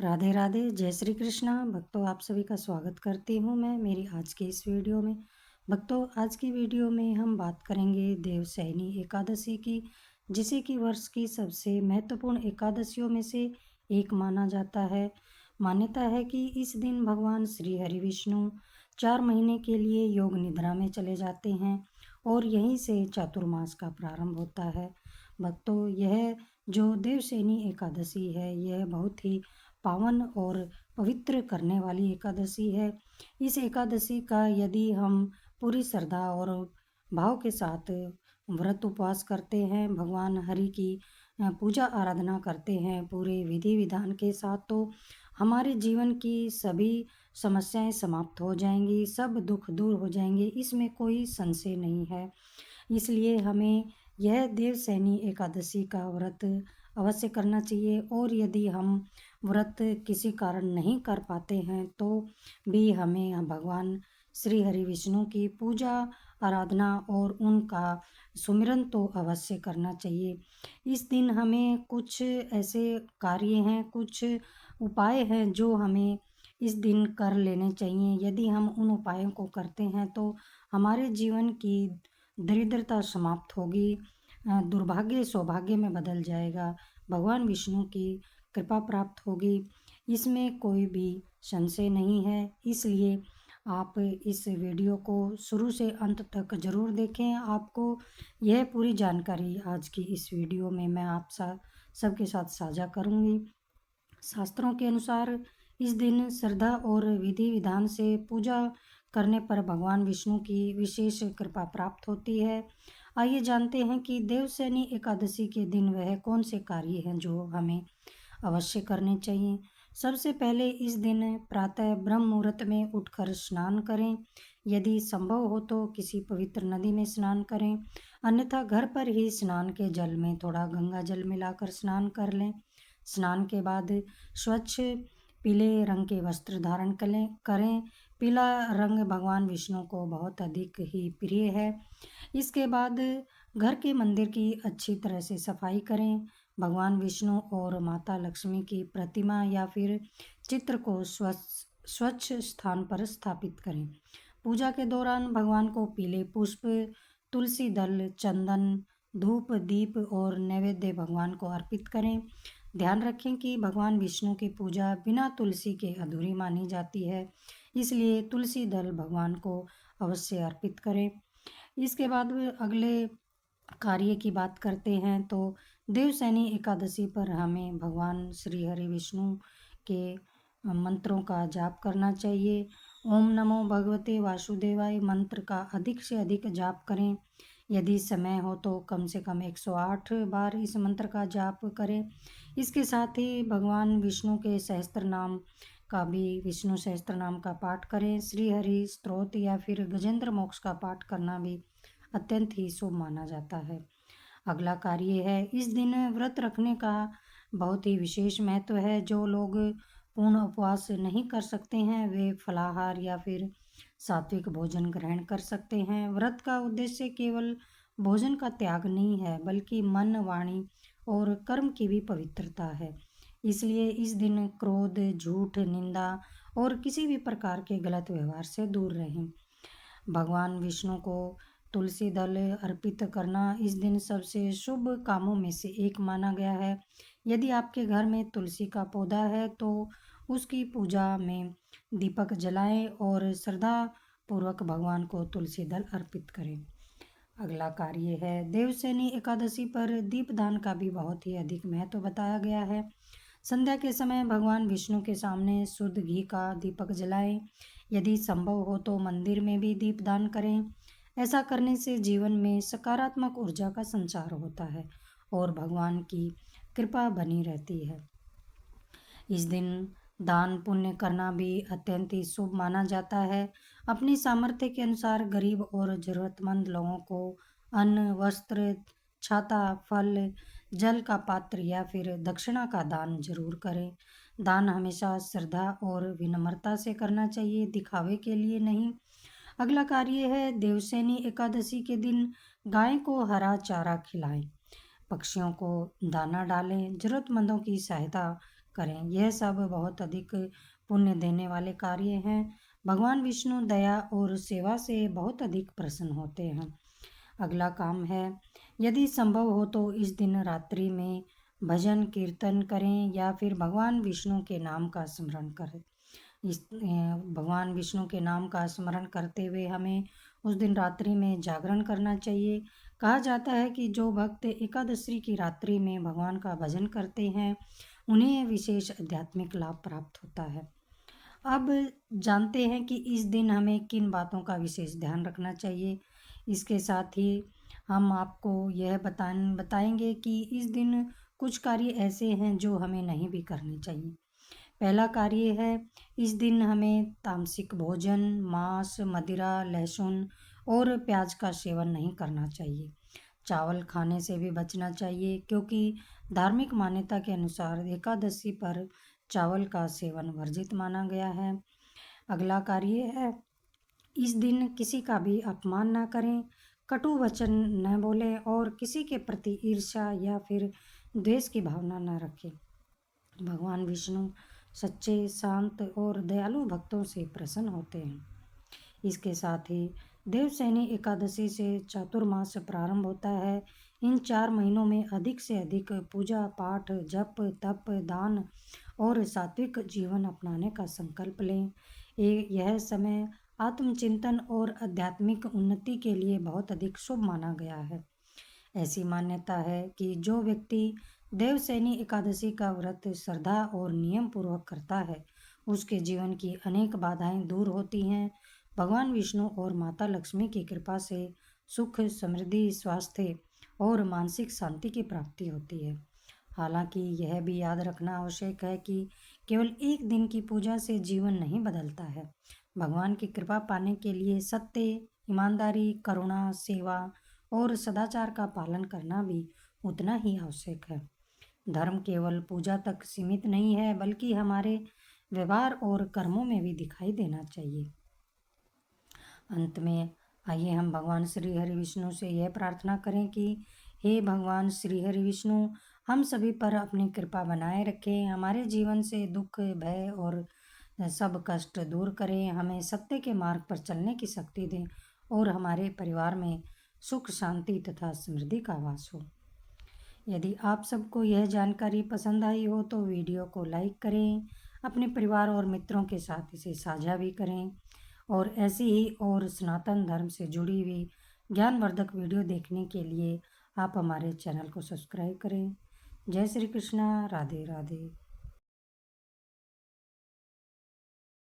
राधे राधे, जय श्री कृष्णा। भक्तों, आप सभी का स्वागत करती हूँ मैं मेरी आज की इस वीडियो में। भक्तों, आज की वीडियो में हम बात करेंगे देवशयनी एकादशी की, जिसे कि वर्ष की सबसे महत्वपूर्ण एकादशियों में से एक माना जाता है। मान्यता है कि इस दिन भगवान श्री हरि विष्णु 4 महीने के लिए योग निद्रा में चले जाते हैं और यहीं से चातुर्मास का प्रारंभ होता है। भक्तों, यह जो देवशयनी एकादशी है, यह बहुत ही पावन और पवित्र करने वाली एकादशी है। इस एकादशी का यदि हम पूरी श्रद्धा और भाव के साथ व्रत उपवास करते हैं, भगवान हरि की पूजा आराधना करते हैं पूरे विधि विधान के साथ, तो हमारे जीवन की सभी समस्याएं समाप्त हो जाएंगी, सब दुख दूर हो जाएंगे, इसमें कोई संशय नहीं है। इसलिए हमें यह देवशयनी एकादशी का व्रत अवश्य करना चाहिए। और यदि हम व्रत किसी कारण नहीं कर पाते हैं तो भी हमें भगवान श्री हरि विष्णु की पूजा आराधना और उनका सुमिरन तो अवश्य करना चाहिए। इस दिन हमें कुछ ऐसे कार्य हैं, कुछ उपाय हैं जो हमें इस दिन कर लेने चाहिए। यदि हम उन उपायों को करते हैं तो हमारे जीवन की दरिद्रता समाप्त होगी, दुर्भाग्य सौभाग्य में बदल जाएगा, भगवान विष्णु की कृपा प्राप्त होगी, इसमें कोई भी संशय नहीं है। इसलिए आप इस वीडियो को शुरू से अंत तक ज़रूर देखें। आपको यह पूरी जानकारी आज की इस वीडियो में मैं आप सबके साथ साझा करूंगी। शास्त्रों के अनुसार इस दिन श्रद्धा और विधि विधान से पूजा करने पर भगवान विष्णु की विशेष कृपा प्राप्त होती है। आइए जानते हैं कि देवशयनी एकादशी के दिन वह कौन से कार्य हैं जो हमें अवश्य करने चाहिए। सबसे पहले इस दिन प्रातः ब्रह्म मुहूर्त में उठकर स्नान करें। यदि संभव हो तो किसी पवित्र नदी में स्नान करें, अन्यथा घर पर ही स्नान के जल में थोड़ा गंगा जल मिलाकर स्नान कर लें। स्नान के बाद स्वच्छ पीले रंग के वस्त्र धारण करें। पीला रंग भगवान विष्णु को बहुत अधिक ही प्रिय है। इसके बाद घर के मंदिर की अच्छी तरह से सफाई करें। भगवान विष्णु और माता लक्ष्मी की प्रतिमा या फिर चित्र को स्वच्छ स्थान पर स्थापित करें। पूजा के दौरान भगवान को पीले पुष्प, तुलसी दल, चंदन, धूप, दीप और नैवेद्य भगवान को अर्पित करें। ध्यान रखें कि भगवान विष्णु की पूजा बिना तुलसी के अधूरी मानी जाती है, इसलिए तुलसी दल भगवान को अवश्य अर्पित करें। इसके बाद अगले कार्य की बात करते हैं तो देवशयनी एकादशी पर हमें भगवान श्री हरि विष्णु के मंत्रों का जाप करना चाहिए। ओम नमो भगवते वासुदेवाय मंत्र का अधिक से अधिक जाप करें। यदि समय हो तो कम से कम 108 बार इस मंत्र का जाप करें। इसके साथ ही भगवान विष्णु के सहस्त्र नाम का भी, विष्णु सहस्त्र नाम का पाठ करें। श्री हरि स्तोत्र या फिर गजेंद्र मोक्ष का पाठ करना भी अत्यंत ही शुभ माना जाता है। अगला कार्य है, इस दिन व्रत रखने का बहुत ही विशेष महत्व है। जो लोग पूर्ण उपवास नहीं कर सकते हैं वे फलाहार या फिर सात्विक भोजन ग्रहण कर सकते हैं। व्रत का उद्देश्य केवल भोजन का त्याग नहीं है, बल्कि मन, वाणी और कर्म की भी पवित्रता है। इसलिए इस दिन क्रोध, झूठ, निंदा और किसी भी प्रकार के गलत व्यवहार से दूर रहें। भगवान विष्णु को तुलसी दल अर्पित करना इस दिन सबसे शुभ कामों में से एक माना गया है। यदि आपके घर में तुलसी का पौधा है तो उसकी पूजा में दीपक जलाएं और श्रद्धा पूर्वक भगवान को तुलसी दल अर्पित करें। अगला कार्य है, देवशयनी एकादशी पर दीपदान का भी बहुत ही अधिक महत्व बताया गया है। संध्या के समय भगवान विष्णु के सामने शुद्ध घी का दीपक जलाएं। यदि संभव हो तो मंदिर में भी दीपदान करें। ऐसा करने से जीवन में सकारात्मक ऊर्जा का संचार होता है और भगवान की कृपा बनी रहती है। इस दिन दान पुण्य करना भी अत्यंत ही शुभ माना जाता है। अपनी सामर्थ्य के अनुसार गरीब और जरूरतमंद लोगों को अन्न, वस्त्र, छाता, फल, जल का पात्र या फिर दक्षिणा का दान जरूर करें। दान हमेशा श्रद्धा और विनम्रता से करना चाहिए, दिखावे के लिए नहीं। अगला कार्य है, देवशयनी एकादशी के दिन गाय को हरा चारा खिलाएं, पक्षियों को दाना डालें, जरूरतमंदों की सहायता करें। यह सब बहुत अधिक पुण्य देने वाले कार्य हैं। भगवान विष्णु दया और सेवा से बहुत अधिक प्रसन्न होते हैं। अगला काम है, यदि संभव हो तो इस दिन रात्रि में भजन कीर्तन करें या फिर भगवान विष्णु के नाम का स्मरण करें। भगवान विष्णु के नाम का स्मरण करते हुए हमें उस दिन रात्रि में जागरण करना चाहिए। कहा जाता है कि जो भक्त एकादशी की रात्रि में भगवान का भजन करते हैं उन्हें विशेष आध्यात्मिक लाभ प्राप्त होता है। अब जानते हैं कि इस दिन हमें किन बातों का विशेष ध्यान रखना चाहिए। इसके साथ ही हम आपको यह बताएंगे कि इस दिन कुछ कार्य ऐसे हैं जो हमें नहीं भी करने चाहिए। पहला कार्य है, इस दिन हमें तामसिक भोजन, मांस, मदिरा, लहसुन और प्याज का सेवन नहीं करना चाहिए। चावल खाने से भी बचना चाहिए क्योंकि धार्मिक मान्यता के अनुसार एकादशी पर चावल का सेवन वर्जित माना गया है। अगला कार्य है, इस दिन किसी का भी अपमान न करें, कटु वचन न बोलें और किसी के प्रति ईर्ष्या या फिर द्वेष की भावना न रखें। भगवान विष्णु सच्चे, शांत और दयालु भक्तों से प्रसन्न होते हैं। इसके साथ ही देवशयनी एकादशी से चातुर्मास प्रारंभ होता है। इन 4 महीनों में अधिक से अधिक पूजा पाठ, जप तप, दान और सात्विक जीवन अपनाने का संकल्प लें। यह समय आत्मचिंतन और आध्यात्मिक उन्नति के लिए बहुत अधिक शुभ माना गया है। ऐसी मान्यता है कि जो व्यक्ति देवशयनी एकादशी का व्रत श्रद्धा और नियम पूर्वक करता है उसके जीवन की अनेक बाधाएं दूर होती हैं। भगवान विष्णु और माता लक्ष्मी की कृपा से सुख, समृद्धि, स्वास्थ्य और मानसिक शांति की प्राप्ति होती है। हालांकि यह भी याद रखना आवश्यक है कि केवल एक दिन की पूजा से जीवन नहीं बदलता है। भगवान की कृपा पाने के लिए सत्य, ईमानदारी, करुणा, सेवा और सदाचार का पालन करना भी उतना ही आवश्यक है। धर्म केवल पूजा तक सीमित नहीं है बल्कि हमारे व्यवहार और कर्मों में भी दिखाई देना चाहिए। अंत में आइए हम भगवान श्री हरि विष्णु से यह प्रार्थना करें कि हे भगवान श्री हरि विष्णु, हम सभी पर अपनी कृपा बनाए रखें, हमारे जीवन से दुख, भय और सब कष्ट दूर करें, हमें सत्य के मार्ग पर चलने की शक्ति दें और हमारे परिवार में सुख, शांति तथा समृद्धि का वास हो। यदि आप सबको यह जानकारी पसंद आई हो तो वीडियो को लाइक करें, अपने परिवार और मित्रों के साथ इसे साझा भी करें और ऐसी ही और सनातन धर्म से जुड़ी हुई ज्ञानवर्धक वीडियो देखने के लिए आप हमारे चैनल को सब्सक्राइब करें। जय श्री कृष्णा, राधे राधे।